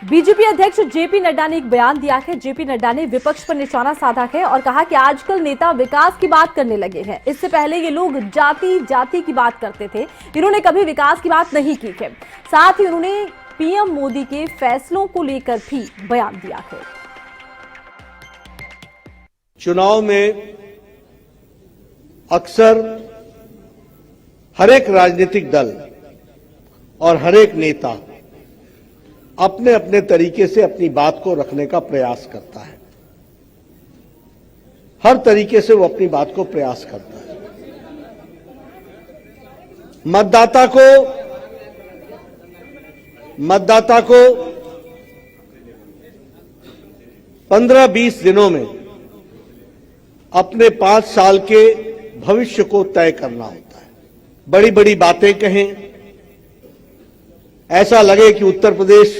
BJP अध्यक्ष JP Nadda ने एक बयान दिया है। जेपी नड्डा ने विपक्ष पर निशाना साधा है और कहा कि आजकल नेता विकास की बात करने लगे हैं। इससे पहले ये लोग जाति जाति की बात करते थे, इन्होंने कभी विकास की बात नहीं की है। साथ ही उन्होंने पीएम मोदी के फैसलों को लेकर भी बयान दिया है। चुनाव में अक्सर हर एक राजनीतिक दल और हर एक नेता अपने अपने तरीके से अपनी बात को रखने का प्रयास करता है। हर तरीके से वो अपनी बात को प्रयास करता है। मतदाता को 15-20 दिनों में अपने 5 साल के भविष्य को तय करना होता है। बड़ी बड़ी बातें कहें, ऐसा लगे कि उत्तर प्रदेश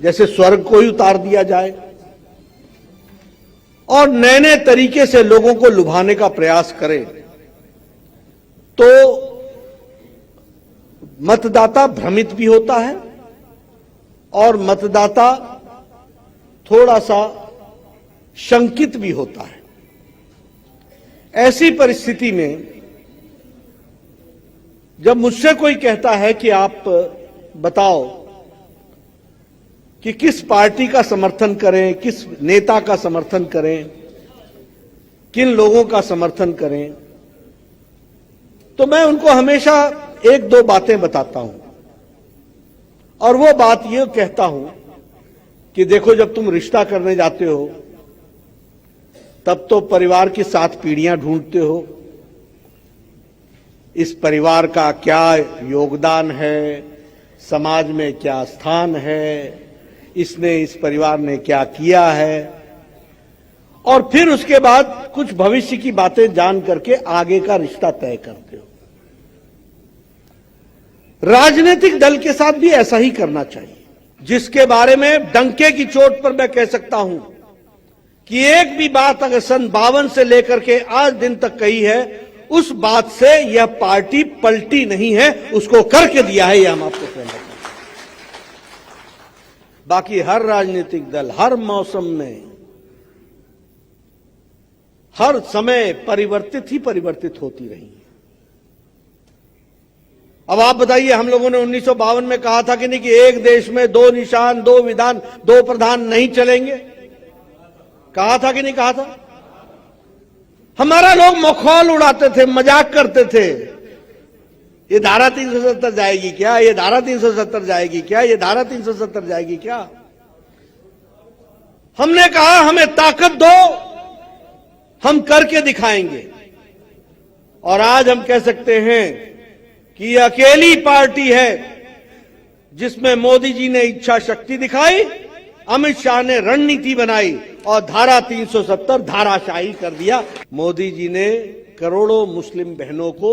जैसे स्वर्ग को ही उतार दिया जाए और नए नए तरीके से लोगों को लुभाने का प्रयास करें, तो मतदाता भ्रमित भी होता है और मतदाता थोड़ा सा शंकित भी होता है। ऐसी परिस्थिति में जब मुझसे कोई कहता है कि आप बताओ कि किस पार्टी का समर्थन करें, किस नेता का समर्थन करें, किन लोगों का समर्थन करें, तो मैं उनको हमेशा 1-2 बातें बताता हूं। और वो बात ये कहता हूं कि देखो, जब तुम रिश्ता करने जाते हो तब तो परिवार की 7 पीढ़ियां ढूंढते हो। इस परिवार का क्या योगदान है, समाज में क्या स्थान है, इस परिवार ने क्या किया है, और फिर उसके बाद कुछ भविष्य की बातें जान करके आगे का रिश्ता तय करते हो। राजनीतिक दल के साथ भी ऐसा ही करना चाहिए, जिसके बारे में डंके की चोट पर मैं कह सकता हूं कि एक भी बात अगर सन 52 से लेकर के आज दिन तक कही है, उस बात से यह पार्टी पलटी नहीं है, उसको करके दिया है, यह हम आपको कहना चाहते हैं। बाकी हर राजनीतिक दल हर मौसम में हर समय परिवर्तित होती रही है। अब आप बताइए, हम लोगों ने 1952 में कहा था कि नहीं कि एक देश में 2 निशान, 2 विधान, 2 प्रधान नहीं चलेंगे? कहा था कि नहीं कहा था? हमारा लोग मखौल उड़ाते थे, मजाक करते थे, ये धारा 370 जाएगी क्या, ये धारा 370 जाएगी क्या, ये धारा 370 जाएगी क्या। हमने कहा हमें ताकत दो, हम करके दिखाएंगे। और आज हम कह सकते हैं कि ये अकेली पार्टी है जिसमें मोदी जी ने इच्छा शक्ति दिखाई, अमित शाह ने रणनीति बनाई और धारा 370 धाराशाही कर दिया। मोदी जी ने करोड़ों मुस्लिम बहनों को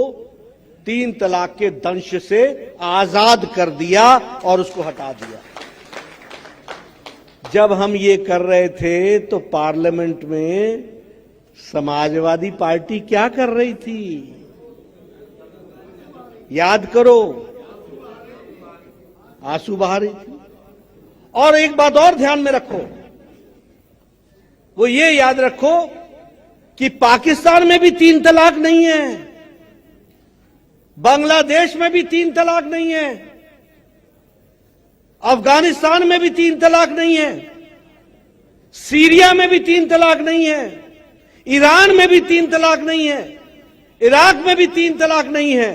3 तलाक के दंश से आजाद कर दिया और उसको हटा दिया। जब हम ये कर रहे थे तो पार्लियामेंट में समाजवादी पार्टी क्या कर रही थी, याद करो, आंसू बहा रही थी। और एक बात और ध्यान में रखो, वो ये याद रखो कि पाकिस्तान में भी 3 तलाक नहीं है, बांग्लादेश में भी 3 तलाक नहीं है, अफगानिस्तान में भी 3 तलाक नहीं है, सीरिया में भी 3 तलाक नहीं है, ईरान में भी 3 तलाक नहीं है, इराक में भी 3 तलाक नहीं है,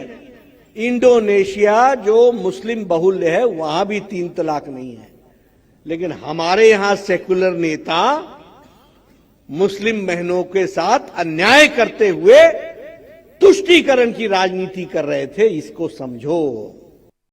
इंडोनेशिया जो मुस्लिम बहुल्य है वहां भी 3 तलाक नहीं है। लेकिन हमारे यहां सेकुलर नेता मुस्लिम बहनों के साथ अन्याय करते हुए तुष्टीकरण की राजनीति कर रहे थे, इसको समझो।